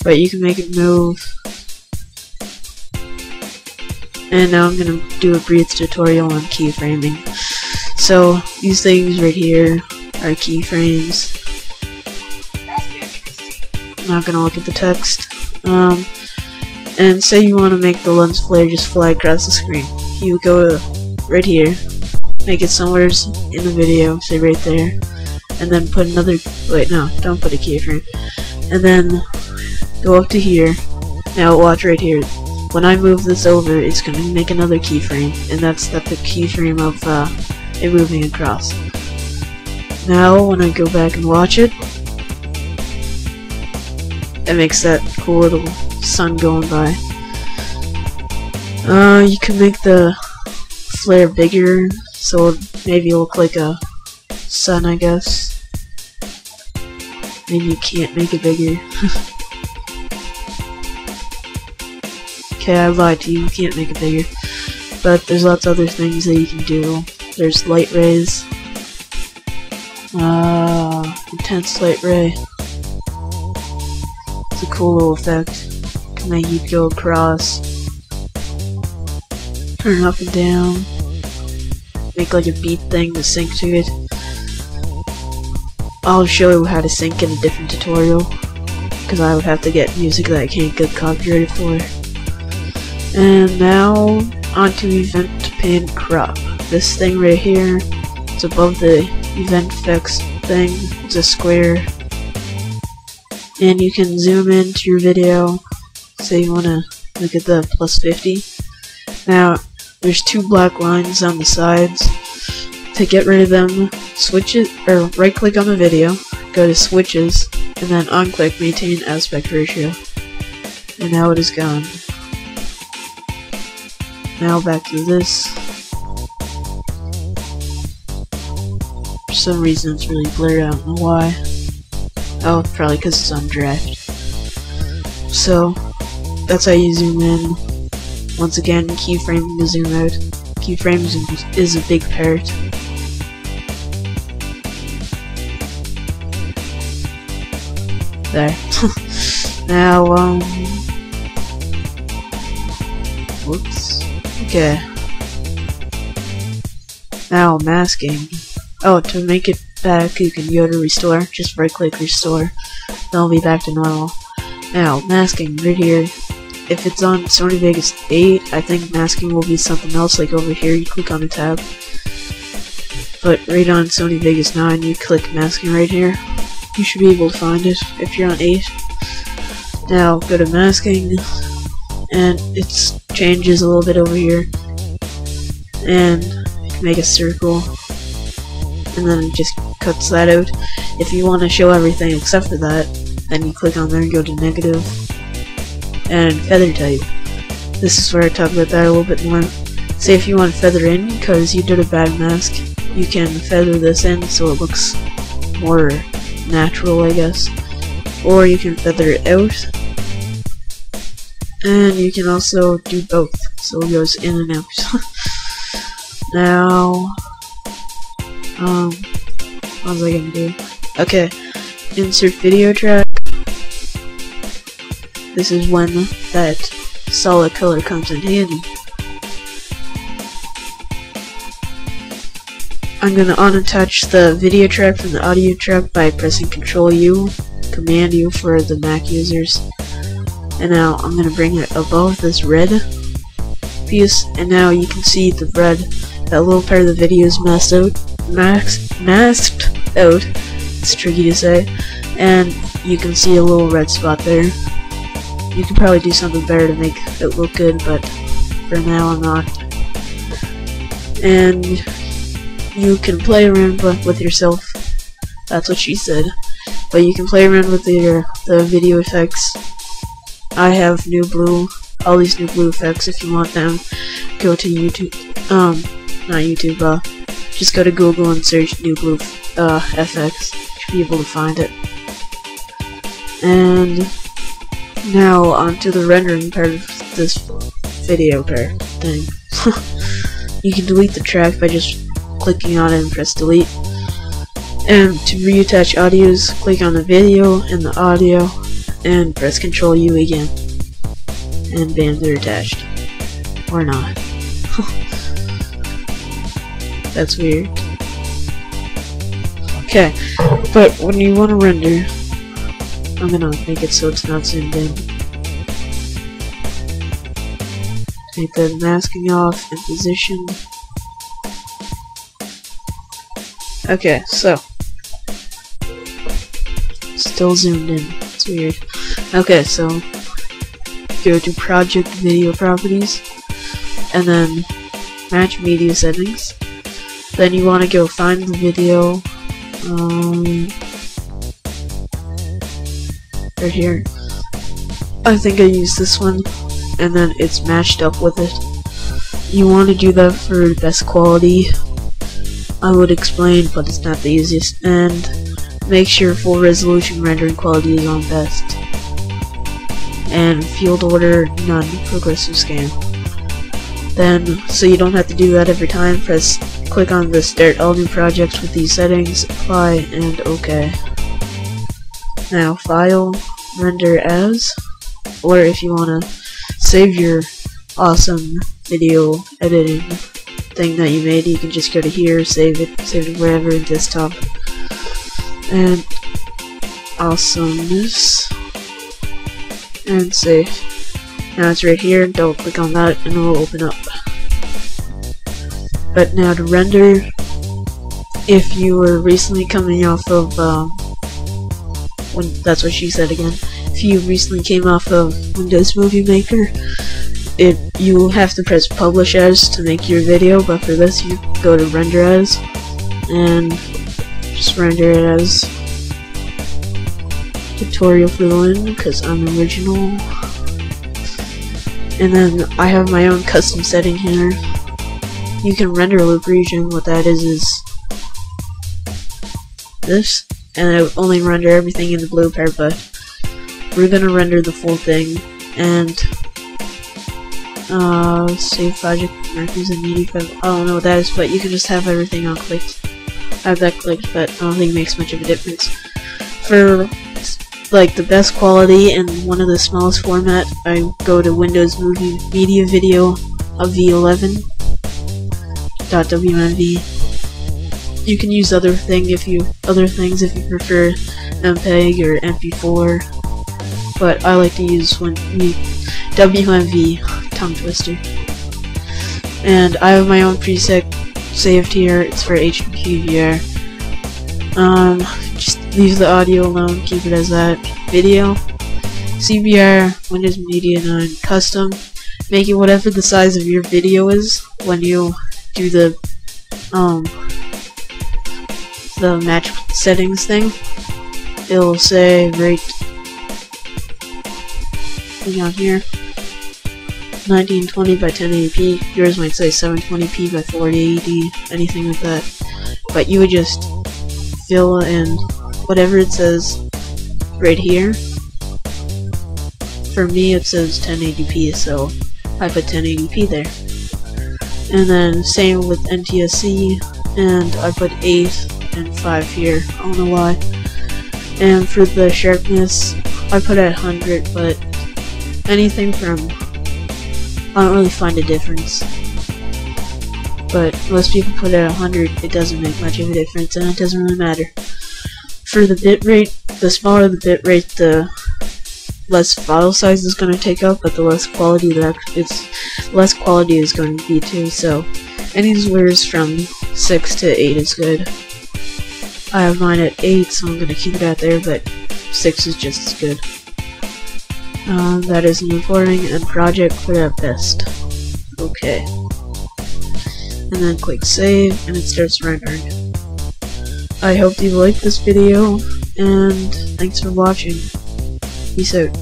but you can make it move. And now I'm gonna do a brief tutorial on keyframing. So these things right here are keyframes. I'm not gonna look at the text. And say you want to make the lens flare just fly across the screen. You go to right here, make it somewhere in the video, say right there, and then put another, wait no, don't put a keyframe, and then go up to here. Now watch right here, when I move this over, it's going to make another keyframe, and that's the keyframe of it moving across. Now when I go back and watch it, it makes that cool little sun going by. You can make the flare bigger, so it maybe look like a sun, I guess. Maybe you can't make it bigger. Okay, I lied to you, you can't make it bigger. But there's lots of other things that you can do. There's light rays. Intense light ray. It's a cool little effect. Can make you go across, turn up and down, make like a beat thing to sync to it. I'll show you how to sync in a different tutorial, because I would have to get music that I can't get copyrighted for. And now onto event pin crop. This thing right here, it's above the event effects thing. It's a square, and you can zoom into your video. Say you want to look at the +50. Now there's two black lines on the sides. To get rid of them, switch it, or right click on the video, go to switches, and then unclick maintain aspect ratio. And now it is gone. Now back to this. For some reason it's really blurred, I don't know why. Oh, probably because it's on draft. So that's how you zoom in. Once again, keyframing to zoom out. Keyframes is a big part. There. Now, whoops. Okay. Now, masking. Oh, to make it back, you can go to restore. Just right click restore. Then it'll be back to normal. Now, masking right here. If it's on Sony Vegas 8, I think masking will be something else, like over here, you click on a tab. But right on Sony Vegas 9, you click masking right here. You should be able to find it if you're on 8. Now, go to masking, and it changes a little bit over here. And you can make a circle, and then it just cuts that out. If you want to show everything except for that, then you click on there and go to negative. And feather type. This is where I talk about that a little bit more. Say if you want feather in because you did a bad mask, you can feather this in so it looks more natural, I guess. Or you can feather it out. And you can also do both, so it goes in and out. Now, what was I gonna do? Okay, insert video track. This is when that solid color comes in handy. I'm gonna unattach the video track from the audio track by pressing Ctrl U, Command U for the Mac users. And now I'm gonna bring it above this red piece, and now you can see the red, that little part of the video is masked out. It's tricky to say, and you can see a little red spot there. You can probably do something better to make it look good, but for now I'm not. And you can play around with yourself. That's what she said. But you can play around with the video effects. I have new blue, all these new blue effects. If you want them, go to YouTube. Not YouTube. Just go to Google and search new blue FX. You should be able to find it. And now onto the rendering part of this video part thing. You can delete the track by just clicking on it and press delete. And to reattach audios, click on the video and the audio, and press Ctrl U again, and bam, they're attached. Or not. That's weird. Okay, but when you want to render, I'm gonna make it so it's not zoomed in. Take the masking off and position. Okay, so still zoomed in. It's weird. Okay, so go to Project Video Properties, and then Match Media Settings. Then you want to go find the video. Right here. I think I used this one, and then it's matched up with it. You want to do that for best quality. I would explain, but it's not the easiest. And make sure full resolution rendering quality is on best. And field order none, progressive scan. Then, so you don't have to do that every time, click on the Start All New Projects with these settings, Apply, and OK. Now, File, Render As, or if you want to save your awesome video editing thing that you made, you can just go to here, save it wherever in desktop, and awesomeness, and save. Now it's right here, double click on that and it will open up. But now to render, if you were recently coming off of, that's what she said again, if you recently came off of Windows Movie Maker, you have to press Publish As to make your video, but for this you go to Render As, and just render it as tutorial for the win, because I'm original. And then I have my own custom setting here. You can render loop region. What that is this, and I only render everything in the blue part, but we're gonna render the full thing. And save project markers and media file. I don't know what that is, but you can just have everything on clicked. I have that clicked, but I don't think it makes much of a difference. For like the best quality and one of the smallest format, I go to Windows Movie Media Video of v11.wmv. You can use other things if you prefer MPEG or MP4, but I like to use WMV, tongue twister. And I have my own preset saved here. It's for HDPVR. Just leave the audio alone, keep it as that. Video, CBR, Windows Media 9, custom. Make it whatever the size of your video is when you do the match settings thing. It'll say right on here 1920 by 1080p. Yours might say 720p by 480, anything like that. But you would just fill in whatever it says right here. For me it says 1080p, so I put 1080p there. And then same with NTSC, and I put 8 and 5 here. I don't know why. And for the sharpness, I put it at 100, but anything from, I don't really find a difference. But most people put it at 100, it doesn't make much of a difference, and it doesn't really matter. For the bitrate, the smaller the bitrate, the less file size is going to take up, but the less quality less quality is going to be too. So anywhere from 6 to 8 is good. I have mine at 8, so I'm going to keep it out there, but 6 is just as good. That is new recording and project, put it at best. Okay. And then click save, and it starts rendering. I hope you liked this video, and thanks for watching. Peace out.